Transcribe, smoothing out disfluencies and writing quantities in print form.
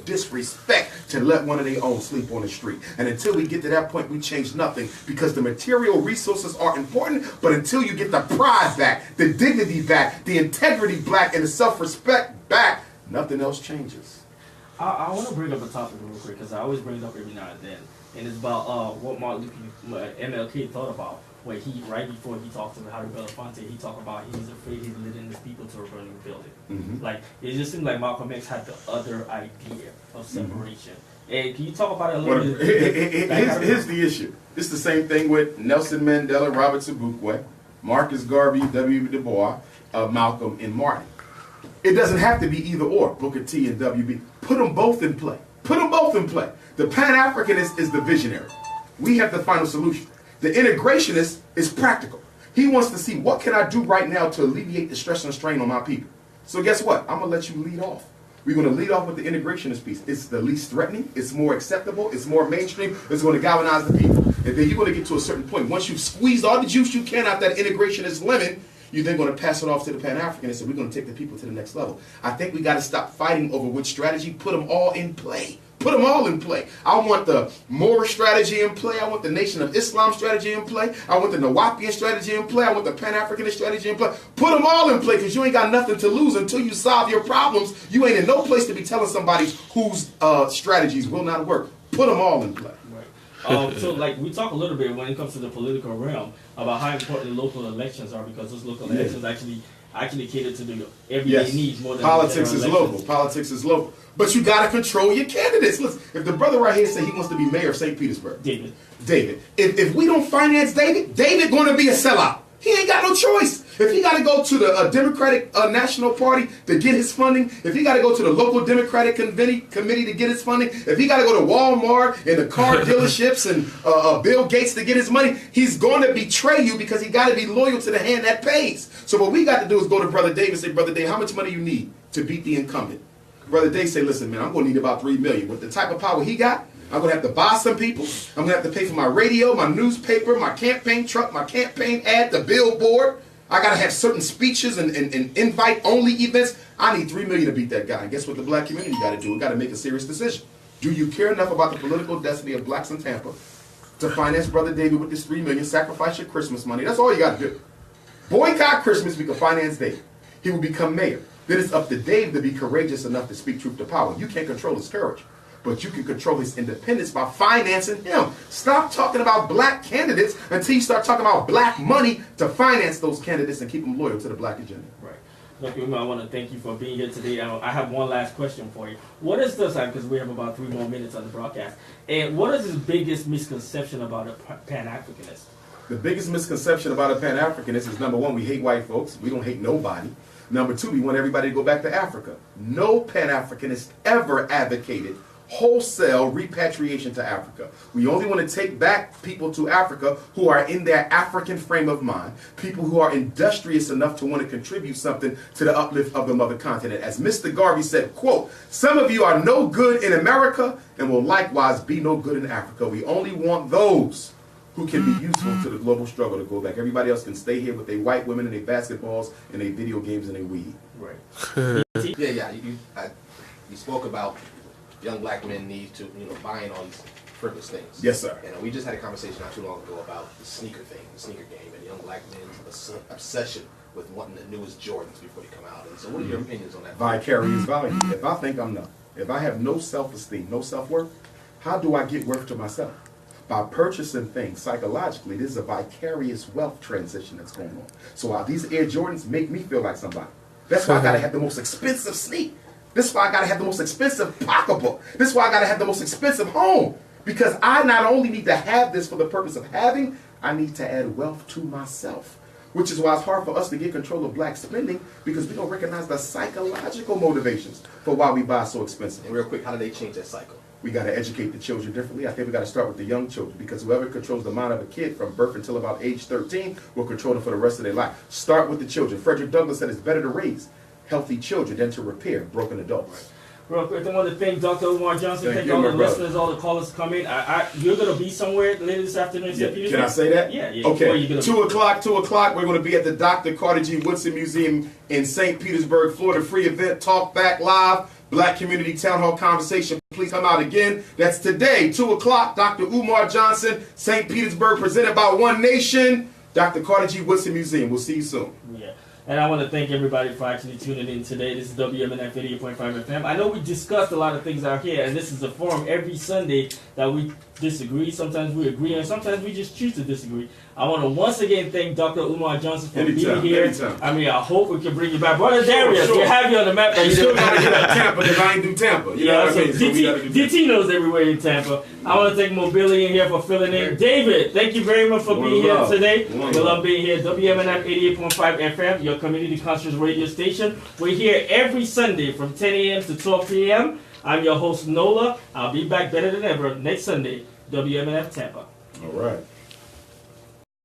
disrespect to let one of their own sleep on the street. And until we get to that point, we change nothing, because the material resources are important, but until you get the pride back, the dignity back, the integrity back, and the self-respect back, nothing else changes. I want to bring up a topic real quick, because I always bring it up every now and then, and it's about what MLK thought about when he, right before he talked to Harry Belafonte, he talked about he's afraid he's leading his people to a burning building. Like, it just seemed like Malcolm X had the other idea of separation. And can you talk about it a little bit? Here's the issue. It's the same thing with Nelson Mandela, Robert Sobukwe, Marcus Garvey, W. Du Bois, Malcolm, and Martin. It doesn't have to be either or, Booker T and WB. Put them both in play. Put them both in play. The Pan-Africanist is the visionary. We have the final solution. The integrationist is practical. He wants to see, what can I do right now to alleviate the stress and strain on my people? So guess what? I'm going to let you lead off. We're going to lead off with the integrationist piece. It's the least threatening. It's more acceptable. It's more mainstream. It's going to galvanize the people. And then you're going to get to a certain point. Once you've squeezed all the juice you can out that integrationist lemon, you're then going to pass it off to the Pan-Africanists, and we're going to take the people to the next level. I think we got to stop fighting over which strategy. Put them all in play. Put them all in play. I want the Moorish strategy in play. I want the Nation of Islam strategy in play. I want the Nawapian strategy in play. I want the Pan-Africanist strategy in play. Put them all in play, because you ain't got nothing to lose until you solve your problems. You ain't in no place to be telling somebody whose strategies will not work. Put them all in play. So, like, we talk a little bit when it comes to the political realm about how important local elections are, because those local elections actually cater to the everyday needs more than politics is local. Politics is local. But you got to control your candidates. Listen, if the brother right here say he wants to be mayor of St. Petersburg, David, if we don't finance David going to be a sellout. He ain't got no choice. If he got to go to the Democratic National Party to get his funding, if he got to go to the local Democratic committee to get his funding, if he got to go to Walmart and the car dealerships and Bill Gates to get his money, he's going to betray you, because he got to be loyal to the hand that pays. So what we got to do is go to Brother Dave and say, Brother Dave, how much money you need to beat the incumbent? Brother Dave say, listen, man, I'm going to need about $3 million. With the type of power he got, I'm going to have to buy some people. I'm going to have to pay for my radio, my newspaper, my campaign truck, my campaign ad, the billboard. I got to have certain speeches and invite-only events. I need $3 million to beat that guy. And guess what the black community got to do? We got to make a serious decision. Do you care enough about the political destiny of blacks in Tampa to finance Brother David with this $3 million, sacrifice your Christmas money? That's all you got to do. Boycott Christmas, we can finance David. He will become mayor. Then it's up to Dave to be courageous enough to speak truth to power. You can't control his courage, but you can control his independence by financing him. Stop talking about black candidates until you start talking about black money to finance those candidates and keep them loyal to the black agenda. Right. Dr. Umar, I want to thank you for being here today. I have one last question for you. What is this, because we have about 3 more minutes on the broadcast, and what is the biggest misconception about a Pan-Africanist? The biggest misconception about a Pan-Africanist is, number one, we hate white folks. We don't hate nobody. Number two, we want everybody to go back to Africa. No Pan-Africanist ever advocated wholesale repatriation to Africa. We only want to take back people to Africa who are in their African frame of mind, people who are industrious enough to want to contribute something to the uplift of the mother continent. As Mr. Garvey said, quote, some of you are no good in America and will likewise be no good in Africa. We only want those who can be useful to the global struggle to go back. Everybody else can stay here with their white women and their basketballs and their video games and their weed. Right. You spoke about young black men need to, buying all these frivolous things. Yes, sir. And we just had a conversation not too long ago about the sneaker thing, the sneaker game, and young black men's obsession with wanting the newest Jordans before they come out. And so what are your opinions on that? Vicarious value. If I think I'm not, if I have no self-esteem, no self-worth, how do I get worth to myself? By purchasing things psychologically. This is a vicarious wealth transition that's going on. So while these Air Jordans make me feel like somebody, that's why I gotta have the most expensive sneak. This is why I gotta have the most expensive pocketbook. This is why I gotta have the most expensive home. Because I not only need to have this for the purpose of having, I need to add wealth to myself. Which is why it's hard for us to get control of black spending, because we don't recognize the psychological motivations for why we buy so expensive. And real quick, how do they change that cycle? We got to educate the children differently. I think we got to start with the young children, because whoever controls the mind of a kid from birth until about age 13 will control them for the rest of their life. Start with the children. Frederick Douglass said it's better to raise healthy children than to repair broken adults. Real quick, I want to thank Dr. Umar Johnson, thank all the listeners, all the callers coming. You're going to be somewhere later this afternoon. Yeah. Can I say that? Yeah. Okay, 2 o'clock, we're going to be at the Dr. Carter G. Woodson Museum in St. Petersburg, Florida. Free event, Talk Back Live. Black Community Town Hall Conversation. Please come out again. That's today, 2 o'clock. Dr. Umar Johnson, St. Petersburg, presented by One Nation. Dr. Carter G. Woodson Museum. We'll see you soon. Yeah. And I want to thank everybody for actually tuning in today. This is WMNF 88.5 FM. I know we discussed a lot of things out here, and this is a forum every Sunday that we disagree. Sometimes we agree, and sometimes we just choose to disagree. I want to once again thank Dr. Umar Johnson for being here. Anytime. I mean, I hope we can bring you back. Brother Darius, we have you on the map. You still got to get out Tampa because I ain't do Tampa. You know what I mean? DT knows everywhere in Tampa. I want to thank Mobility in here for filling in. David, thank you very much for being here today. We love being here. WMNF 88.5 FM, your community conscious radio station. We're here every Sunday from 10 a.m. to 12 p.m. I'm your host, Nola. I'll be back better than ever next Sunday. WMNF Tampa. All right.